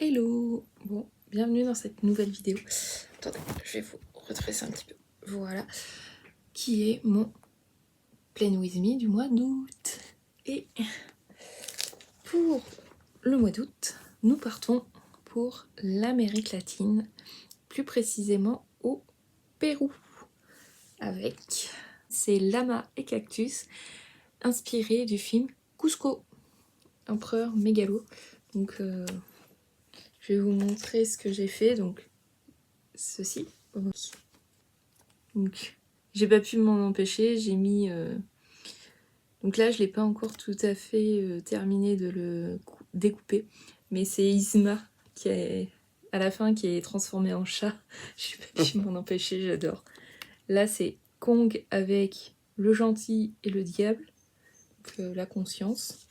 Hello! Bon, bienvenue dans cette nouvelle vidéo. Attendez, je vais vous redresser un petit peu. Voilà, qui est mon Plan With Me du mois d'août. Et pour le mois d'août, nous partons pour l'Amérique latine, plus précisément au Pérou, avec ces lamas et cactus inspirés du film Cusco, Empereur Mégalo. Donc, je vais vous montrer ce que j'ai fait. Donc, ceci. Donc, j'ai pas pu m'en empêcher. J'ai mis. Donc là, je l'ai pas encore tout à fait terminé de le découper. Mais c'est Isma qui est à la fin qui est transformé en chat. J'ai pas pu m'en empêcher. J'adore. Là, c'est Kong avec le gentil et le diable. Donc, la conscience.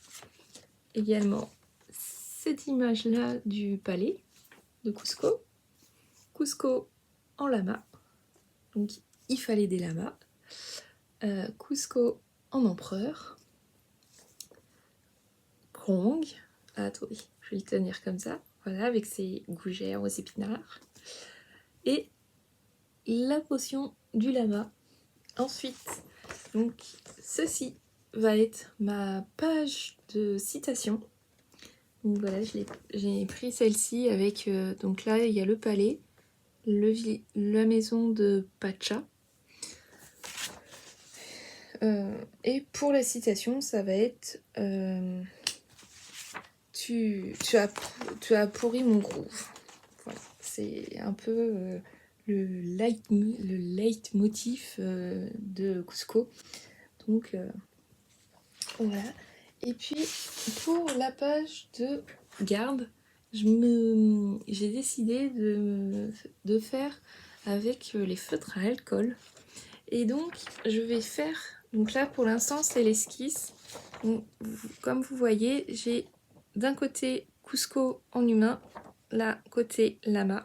Également, cette image-là du palais de Cusco. Cusco en lama. Donc, il fallait des lamas. Cusco en empereur. Kong. Ah, attendez, je vais le tenir comme ça. Voilà, avec ses gougères aux épinards. Et la potion du lama. Ensuite, donc, ceci va être ma page de citation. Donc voilà, j'ai pris celle-ci avec... donc là, il y a le palais, la maison de Pacha. Et pour la citation, ça va être tu as pourri mon groove. Voilà, c'est un peu le leitmotiv de Cusco. Donc voilà. Et puis pour la page de garde, j'ai décidé de faire avec les feutres à alcool. Et donc je vais faire, donc là pour l'instant c'est l'esquisse. Comme vous voyez, j'ai d'un côté Cusco en humain, là côté lama.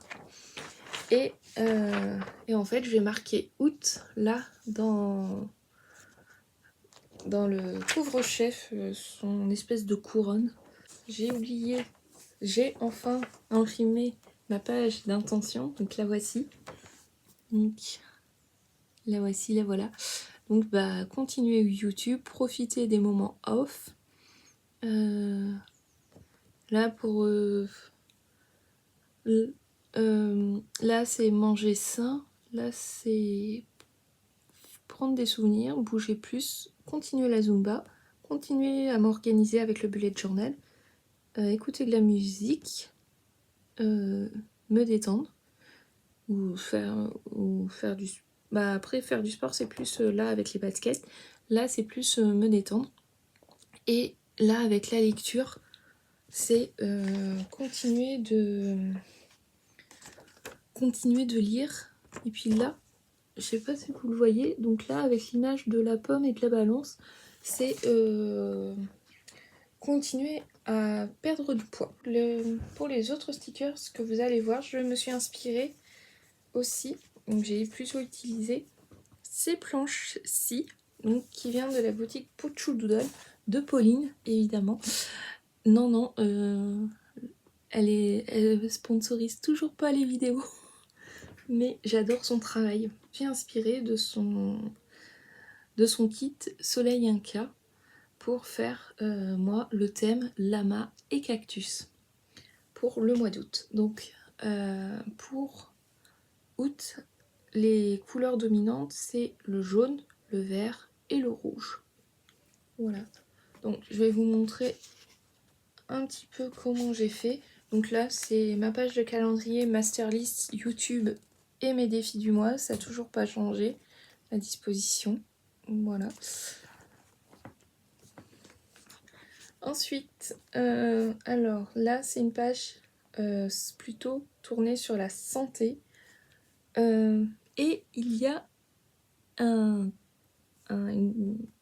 Et en fait je vais marquer août là dans le couvre-chef, son espèce de couronne. J'ai enfin imprimé ma page d'intention, donc la voici. Donc la voici, la voilà. Donc bah continuez YouTube, profitez des moments off. Là pour là c'est manger sain, là c'est prendre des souvenirs, bouger plus, continuer la Zumba, continuer à m'organiser avec le bullet journal, écouter de la musique, me détendre ou faire du bah après faire du sport c'est plus là avec les baskets, là c'est plus me détendre. Et là avec la lecture c'est continuer de lire. Et puis là, je sais pas si vous le voyez, donc là avec l'image de la pomme et de la balance, c'est continuer à perdre du poids. Pour les autres stickers que vous allez voir, je me suis inspirée aussi, donc j'ai plutôt utilisé ces planches-ci, donc qui vient de la boutique Puchu Doodle de Pauline, évidemment. Non, elle sponsorise toujours pas les vidéos, mais j'adore son travail. J'ai inspiré de son kit Soleil Inca pour faire, moi, le thème lama et cactus pour le mois d'août. Donc, pour août, les couleurs dominantes, c'est le jaune, le vert et le rouge. Voilà. Donc, je vais vous montrer un petit peu comment j'ai fait. Donc là, c'est ma page de calendrier Masterlist YouTube et mes défis du mois. Ça n'a toujours pas changé à disposition. Voilà. Ensuite, alors là, c'est une page plutôt tournée sur la santé. Et il y a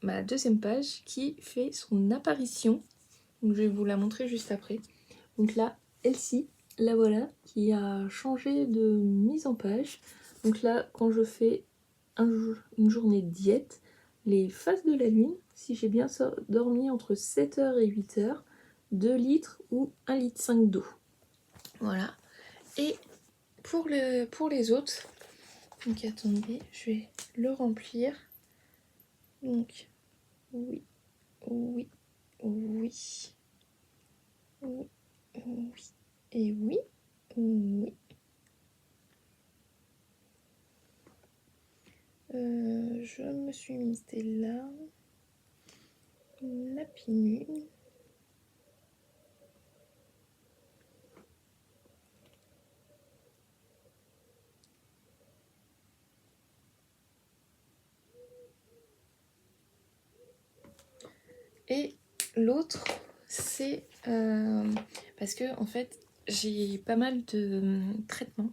ma deuxième page qui fait son apparition. Donc, je vais vous la montrer juste après. Donc là, Elsie, la voilà, qui a changé de mise en page. Donc là, quand je fais une journée de diète, les phases de la lune, si j'ai bien dormi entre 7h et 8h, 2 litres ou 1,5 litre d'eau. Voilà. Et pour les autres, donc attendez, je vais le remplir. Donc, oui, oui, oui, oui, oui, et oui, oui. Je me suis mise des larmes. La pilule. Et l'autre, c'est parce que en fait, j'ai pas mal de traitements.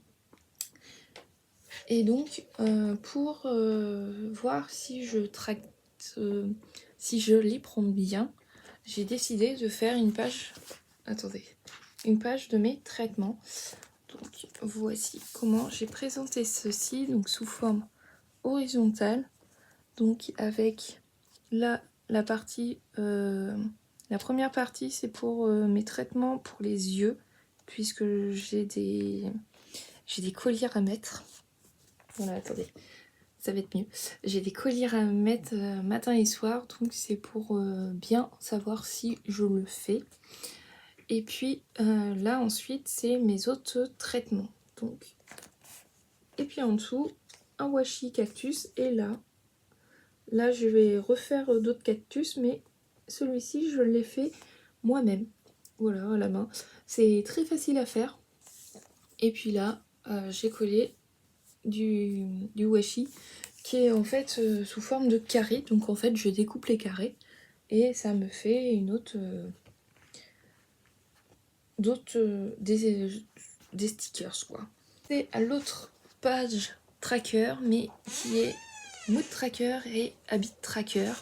Et donc, pour voir si je tracte, si je les prends bien, j'ai décidé de faire une page. Attendez, une page de mes traitements. Donc, voici comment j'ai présenté ceci, donc sous forme horizontale, donc avec la partie, la première partie, c'est pour mes traitements pour les yeux, puisque j'ai des colliers à mettre. Voilà, attendez, ça va être mieux. J'ai des colliers à mettre matin et soir, donc c'est pour bien savoir si je le fais. Et puis là ensuite, c'est mes autres traitements. Donc, et puis en dessous, un washi cactus, et là je vais refaire d'autres cactus, mais celui-ci je l'ai fait moi-même, voilà, à la main. C'est très facile à faire. Et puis là, j'ai collé du washi qui est en fait sous forme de carré. Donc en fait, je découpe les carrés et ça me fait une autre, des stickers quoi. C'est à l'autre page tracker, mais qui est Mood Tracker et Habit Tracker.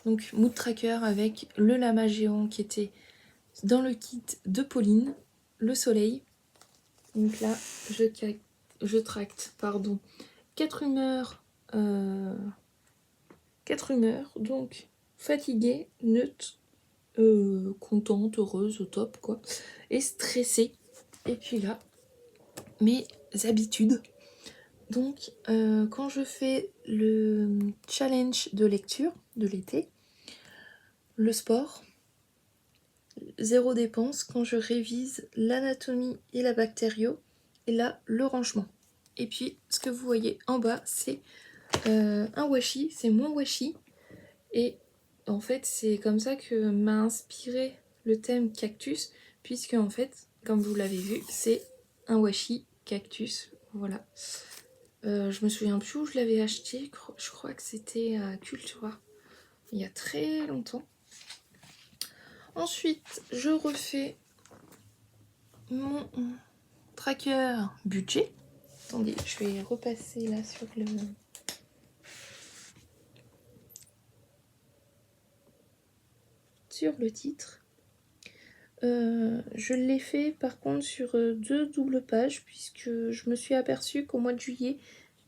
Donc Mood Tracker avec le lama géant qui était dans le kit de Pauline, le soleil. Donc là, je tracte, pardon, 4 humeurs, 4 humeurs, donc fatiguée, neutre, contente, heureuse, au top, quoi, et stressée. Et puis là, mes habitudes. Donc, quand je fais le challenge de lecture de l'été, le sport, zéro dépense quand je révise l'anatomie et la bactério, et là, le rangement. Et puis, ce que vous voyez en bas, c'est un washi, c'est mon washi. Et en fait, c'est comme ça que m'a inspiré le thème cactus, puisque en fait, comme vous l'avez vu, c'est un washi cactus. Voilà. Je me souviens plus où je l'avais acheté, je crois que c'était à Cultura, il y a très longtemps. Ensuite, je refais mon tracker budget. Attendez, je vais repasser là sur le titre. Je l'ai fait par contre sur 2 doubles pages, puisque je me suis aperçue qu'au mois de juillet,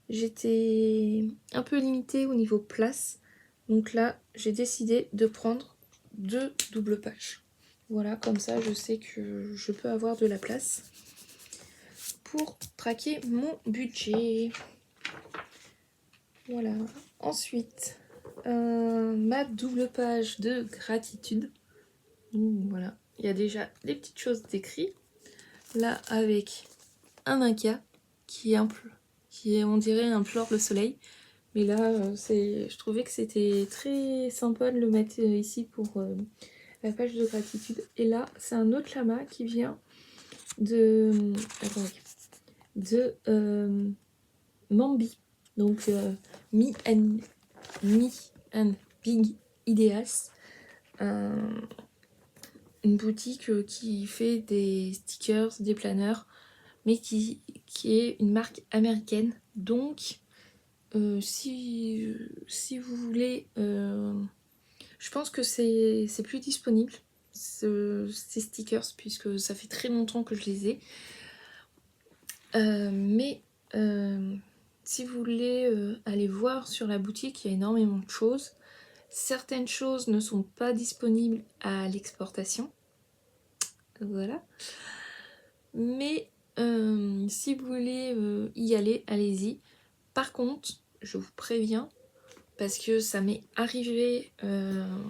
j'étais un peu limitée au niveau place. Donc là, j'ai décidé de prendre 2 doubles pages. Voilà, comme ça, je sais que je peux avoir de la place pour traquer mon budget. Voilà. Ensuite, ma double page de gratitude. Voilà, il y a déjà des petites choses décrites. Là, avec un inca qui on dirait implore le soleil. Mais là, je trouvais que c'était très sympa de le mettre ici pour la page de gratitude. Et là, c'est un autre lama qui vient de... Attendez. De Mambi. Donc, Me and Big Ideas. Une boutique qui fait des stickers, des planeurs, mais qui est une marque américaine. Donc, si vous voulez, je pense que c'est plus disponible, ces stickers, puisque ça fait très longtemps que je les ai. Mais si vous voulez aller voir sur la boutique, il y a énormément de choses. Certaines choses ne sont pas disponibles à l'exportation. Voilà. Mais si vous voulez y aller, allez-y. Par contre, je vous préviens, parce que ça m'est arrivé,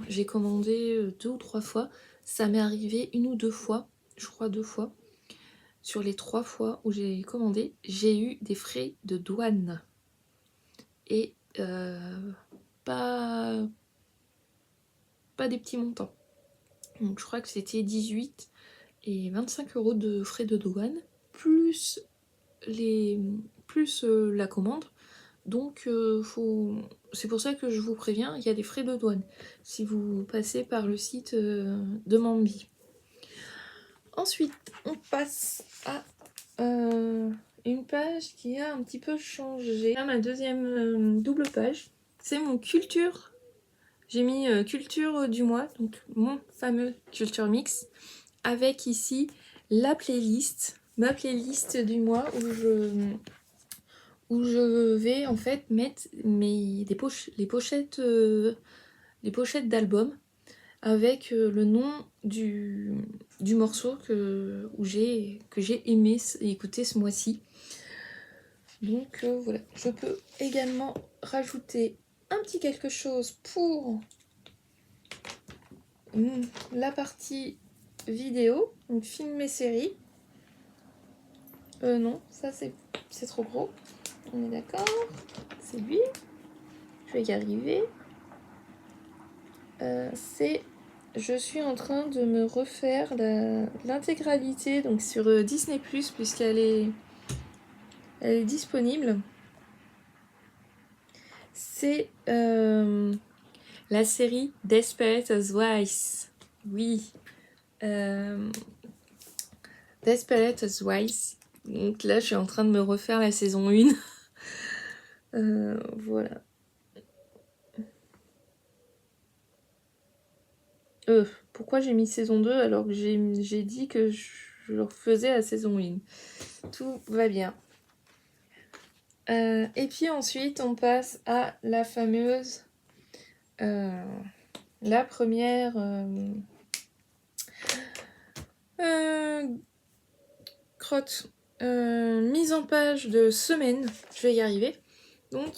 j'ai commandé 2 ou 3 fois, ça m'est arrivé 1 ou 2 fois, je crois 2 fois. Sur les 3 fois où j'ai commandé, j'ai eu des frais de douane. Et pas des petits montants. Donc je crois que c'était 18 et 25 € de frais de douane, plus la commande. Donc c'est pour ça que je vous préviens, il y a des frais de douane si vous passez par le site de Mambi. Ensuite, on passe à une page qui a un petit peu changé. Là, ma deuxième double page, c'est mon culture. J'ai mis culture du mois, donc mon fameux culture mix, avec ici la playlist, ma playlist du mois où je vais en fait mettre les pochettes d'albums avec le nom du morceau que j'ai aimé écouter ce mois-ci. Donc voilà, je peux également rajouter un petit quelque chose pour la partie vidéo, donc film et série. Non, ça c'est trop gros. On est d'accord. C'est lui. Je vais y arriver. Je suis en train de me refaire l'intégralité donc sur Disney+, puisqu'elle est disponible. C'est la série Desperate Housewives. Oui. Desperate Housewives. Donc là, je suis en train de me refaire la saison 1. Voilà. Pourquoi j'ai mis saison 2 alors que j'ai dit que je le refaisais à saison 1. Tout va bien. Et puis ensuite, on passe à la fameuse... la première... crotte. Mise en page de semaine. Je vais y arriver. Donc,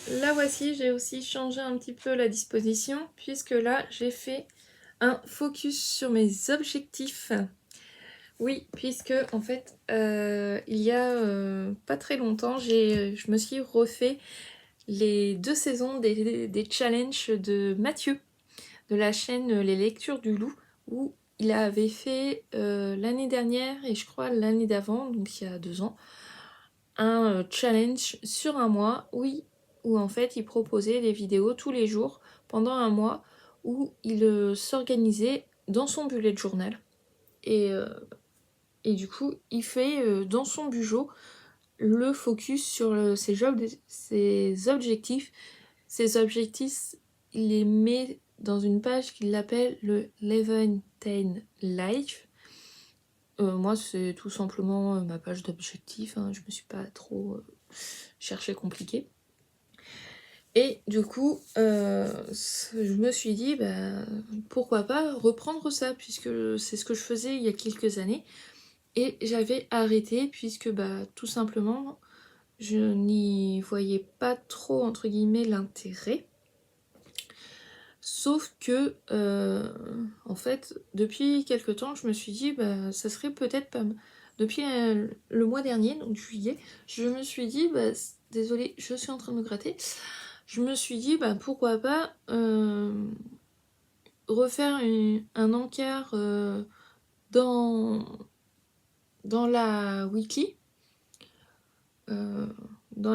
là voici, j'ai aussi changé un petit peu la disposition, puisque là, j'ai fait un focus sur mes objectifs. Oui, puisque en fait, il y a pas très longtemps, je me suis refait les 2 saisons des challenges de Mathieu, de la chaîne Les Lectures du Loup, où il avait fait l'année dernière et je crois l'année d'avant, donc il y a 2 ans, un challenge sur un mois où en fait il proposait des vidéos tous les jours pendant un mois où il s'organisait dans son bullet journal et du coup il fait dans son bugeot le focus sur ses objectifs. Ces objectifs, il les met dans une page qu'il appelle le 11-10 Life. Moi, c'est tout simplement ma page d'objectifs. Hein. Je me suis pas trop cherché compliqué. Et du coup, je me suis dit, pourquoi pas reprendre ça, puisque c'est ce que je faisais il y a quelques années. Et j'avais arrêté, puisque tout simplement, je n'y voyais pas trop, entre guillemets, l'intérêt. Sauf que, en fait, depuis quelques temps, je me suis dit, ça serait peut-être pas... Depuis le mois dernier, donc juillet, je me suis dit, désolée, je suis en train de me gratter, je me suis dit, pourquoi pas refaire un encart dans la weekly, dans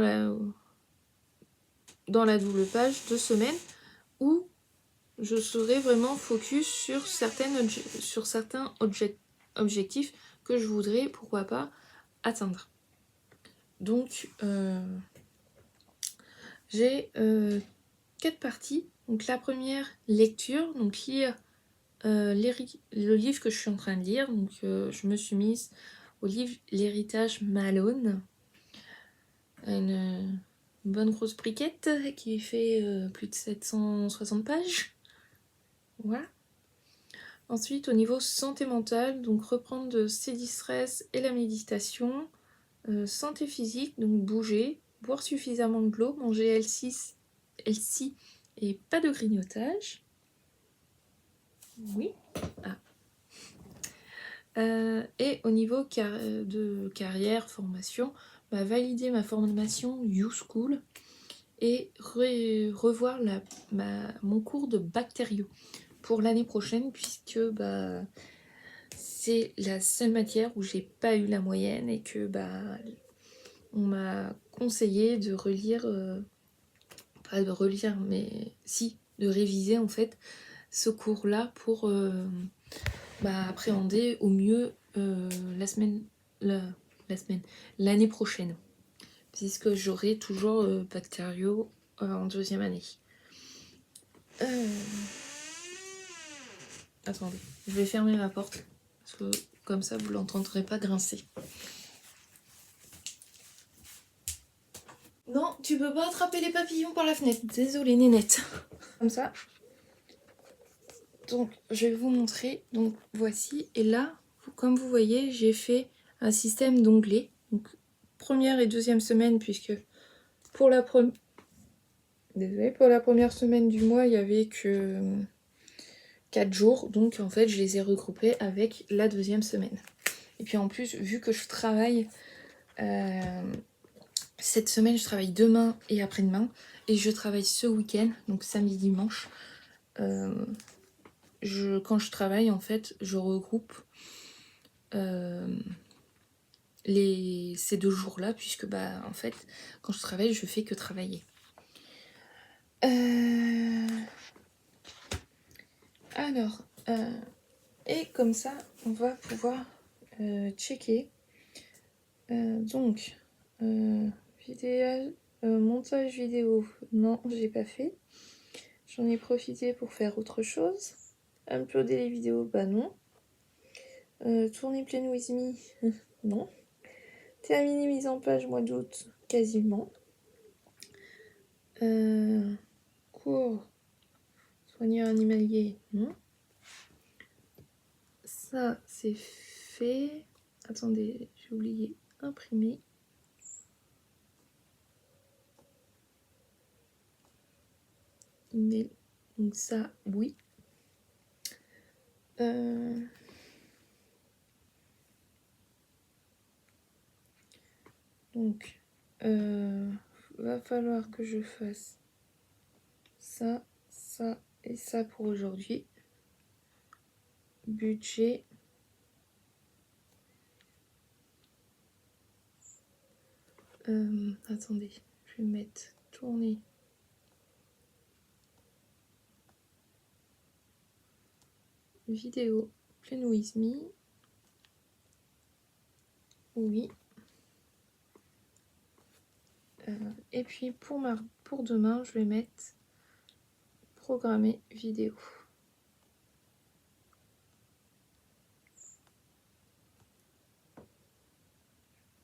la double page de semaine, où je serai vraiment focus sur certains objectifs que je voudrais, pourquoi pas, atteindre. Donc, j'ai 4 parties. Donc, la première, lecture, donc lire le livre que je suis en train de lire. Donc, je me suis mise au livre L'héritage Malone. Une bonne grosse briquette qui fait plus de 760 pages. Voilà. Ensuite, au niveau santé mentale, donc reprendre ses distress et la méditation. Santé physique, donc bouger, boire suffisamment de l'eau, manger healthy et pas de grignotage. Oui. Ah. Et au niveau de carrière, formation, valider ma formation YouSchool et revoir mon cours de bactériaux pour l'année prochaine, puisque c'est la seule matière où j'ai pas eu la moyenne et que on m'a conseillé de relire, pas de relire, mais si, de réviser en fait ce cours-là pour appréhender au mieux l'année prochaine, puisque j'aurai toujours bactériaux en deuxième année. Attendez, je vais fermer ma porte, parce que comme ça vous l'entendrez pas grincer. Non, tu peux pas attraper les papillons par la fenêtre. Désolée, nénette. Comme ça. Donc, je vais vous montrer. Donc, voici. Et là, comme vous voyez, j'ai fait un système d'onglets. Donc, première et deuxième semaine, puisque pour la première semaine du mois, il n'y avait que 4 jours. Donc, en fait, je les ai regroupés avec la deuxième semaine. Et puis, en plus, vu que je travaille... cette semaine, je travaille demain et après-demain. Et je travaille ce week-end, donc samedi, dimanche. Quand je travaille, en fait, je regroupe ces 2 jours-là, puisque, en fait, quand je travaille, je fais que travailler. Alors, et comme ça, on va pouvoir checker. Donc, montage vidéo, non, j'ai pas fait. J'en ai profité pour faire autre chose. Uploader les vidéos, non. Tourner Play With Me, non. Terminer mise en page mois d'août, quasiment. Cours soigneur animalier, non. Ça, c'est fait. Attendez, j'ai oublié imprimer. Email. Donc ça, oui. Donc, va falloir que je fasse ça, ça et ça pour aujourd'hui. Budget. Attendez, je vais mettre tourner. Vidéo Play With Me. Oui. Et puis pour demain, je vais mettre programmer vidéo.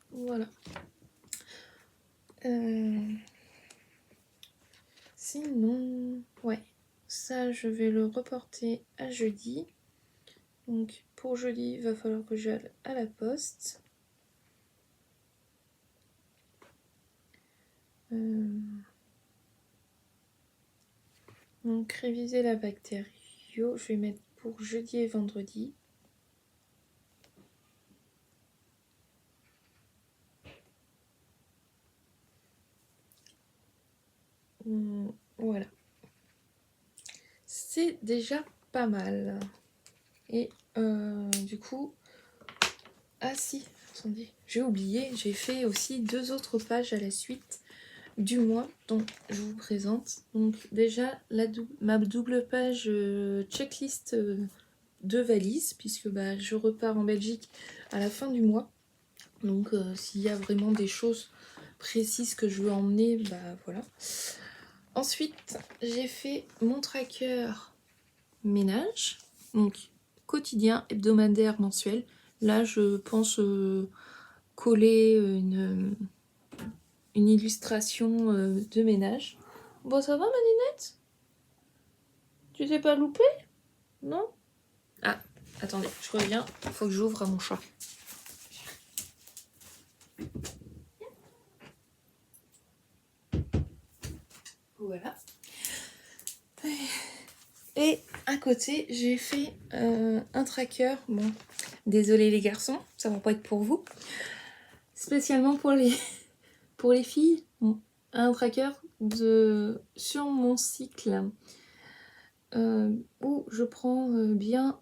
Voilà. Sinon, ouais, ça je vais le reporter à jeudi. Donc pour jeudi, il va falloir que j'aille à la poste. Donc réviser la bactério, je vais mettre pour jeudi et vendredi. Voilà. C'est déjà pas mal. Et du coup... Ah si, attendez, j'ai oublié, j'ai fait aussi 2 autres pages à la suite du mois, donc je vous présente. Donc déjà, ma double page checklist de valise, puisque je repars en Belgique à la fin du mois. Donc s'il y a vraiment des choses précises que je veux emmener, voilà. Ensuite, j'ai fait mon tracker ménage, donc quotidien, hebdomadaire, mensuel. Là, je pense coller une illustration de ménage. Bon, ça va, ma nénette? Tu t'es pas loupée? Non? Ah, Attendez, je reviens. Il faut que j'ouvre à mon chat. Voilà. Et à côté, j'ai fait un tracker. Bon, désolé les garçons, ça va pas être pour vous. Spécialement pour les filles. Bon, un tracker sur mon cycle. Où je prends bien...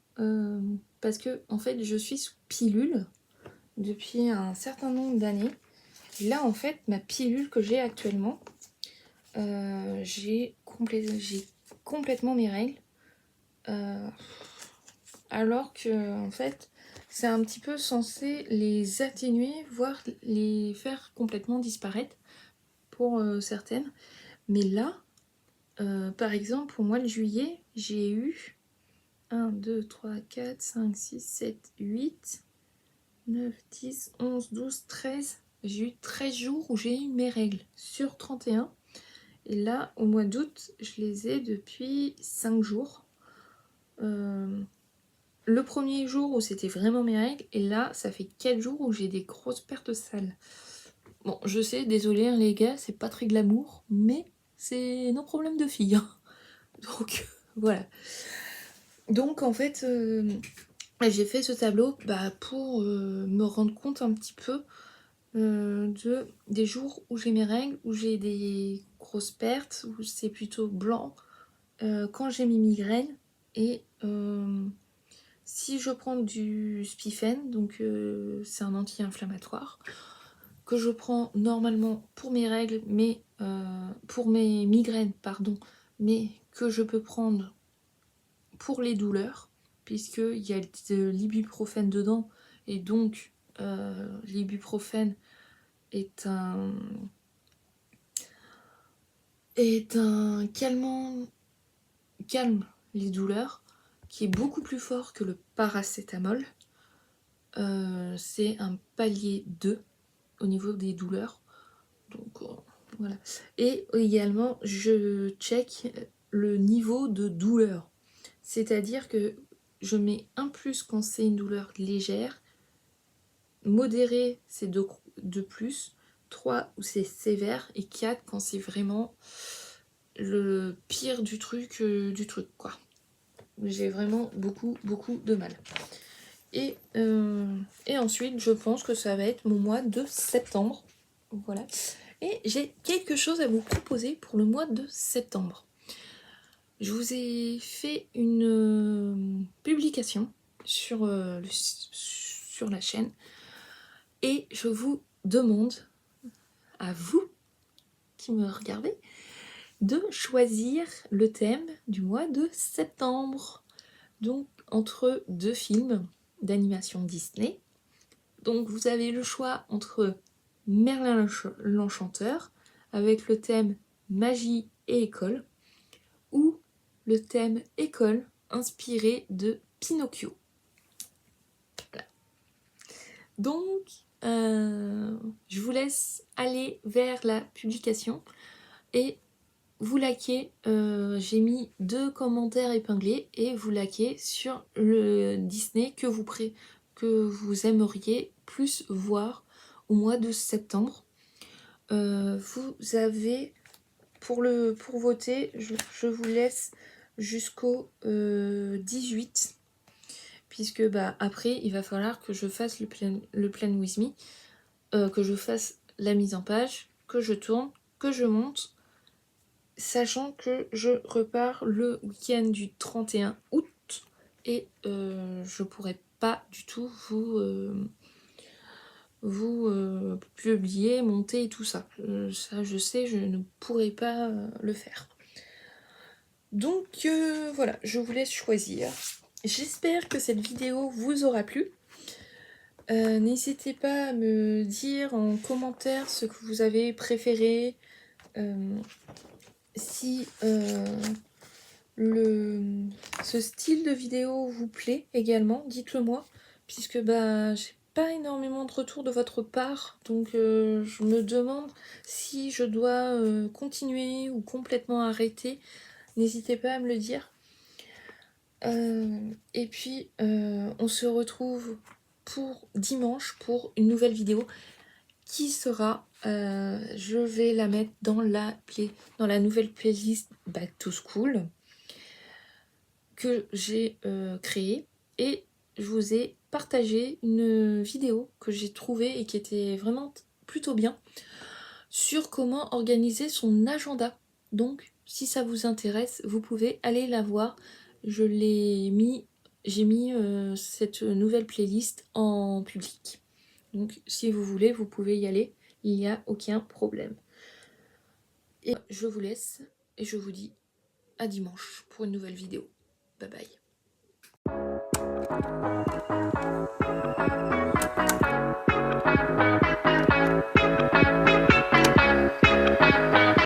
parce que, en fait, je suis sous pilule depuis un certain nombre d'années. Là, en fait, ma pilule que j'ai actuellement, j'ai complètement mes règles. Alors que, en fait, c'est un petit peu censé les atténuer, voire les faire complètement disparaître pour certaines. Mais là, par exemple, au mois de juillet, j'ai eu 1, 2, 3, 4, 5, 6, 7, 8, 9, 10, 11, 12, 13. J'ai eu 13 jours où j'ai eu mes règles sur 31. Et là, au mois d'août, je les ai depuis 5 jours. Le premier jour où c'était vraiment mes règles, et là, ça fait 4 jours où j'ai des grosses pertes sales. Bon, je sais, désolé hein, les gars, c'est pas très glamour, mais c'est nos problèmes de filles. Hein. Donc, voilà. Donc, en fait, j'ai fait ce tableau pour me rendre compte un petit peu des jours où j'ai mes règles, où j'ai des grosses pertes, où c'est plutôt blanc, quand j'ai mes migraines, et si je prends du Spifen, donc c'est un anti-inflammatoire, que je prends normalement pour mes règles, mais pour mes migraines, pardon, mais que je peux prendre pour les douleurs, puisqu'il y a de l'ibuprofène dedans, et donc l'ibuprofène est un calmant, calme les douleurs, qui est beaucoup plus fort que le paracétamol. C'est un palier 2 au niveau des douleurs. Donc voilà. Et également, je check le niveau de douleur. C'est-à-dire que je mets un plus quand c'est une douleur légère, modérée c'est 2 plus, 3 où c'est sévère, et 4 quand c'est vraiment le pire du truc quoi. J'ai vraiment beaucoup de mal. Et ensuite, je pense que ça va être mon mois de septembre. Voilà. Et j'ai quelque chose à vous proposer pour le mois de septembre. Je vous ai fait une publication sur la chaîne. Et je vous demande, à vous qui me regardez, de choisir le thème du mois de septembre. Donc, entre 2 films d'animation Disney. Donc, vous avez le choix entre Merlin l'Enchanteur, avec le thème magie et école, ou le thème école, inspiré de Pinocchio. Voilà. Donc, je vous laisse aller vers la publication et vous likez. J'ai mis 2 commentaires épinglés et vous likez sur le Disney que vous aimeriez plus voir au mois de septembre. Vous avez pour voter, je vous laisse jusqu'au 18, puisque après il va falloir que je fasse le plan with me, que je fasse la mise en page, que je tourne, que je monte, sachant que je repars le week-end du 31 août et je pourrais pas du tout vous publier, monter et tout ça. Ça je sais, je ne pourrais pas le faire. Donc voilà, je vous laisse choisir. J'espère que cette vidéo vous aura plu. N'hésitez pas à me dire en commentaire ce que vous avez préféré. Si ce style de vidéo vous plaît également, dites-le moi, puisque j'ai pas énormément de retours de votre part, donc je me demande si je dois continuer ou complètement arrêter. N'hésitez pas à me le dire. Et puis on se retrouve pour dimanche pour une nouvelle vidéo qui sera, je vais la mettre dans la nouvelle playlist Back to School que j'ai créée, et je vous ai partagé une vidéo que j'ai trouvée et qui était vraiment plutôt bien sur comment organiser son agenda. Donc si ça vous intéresse, vous pouvez aller la voir. J'ai mis cette nouvelle playlist en public. Donc si vous voulez, vous pouvez y aller, il n'y a aucun problème. Et je vous laisse et je vous dis à dimanche pour une nouvelle vidéo. Bye bye.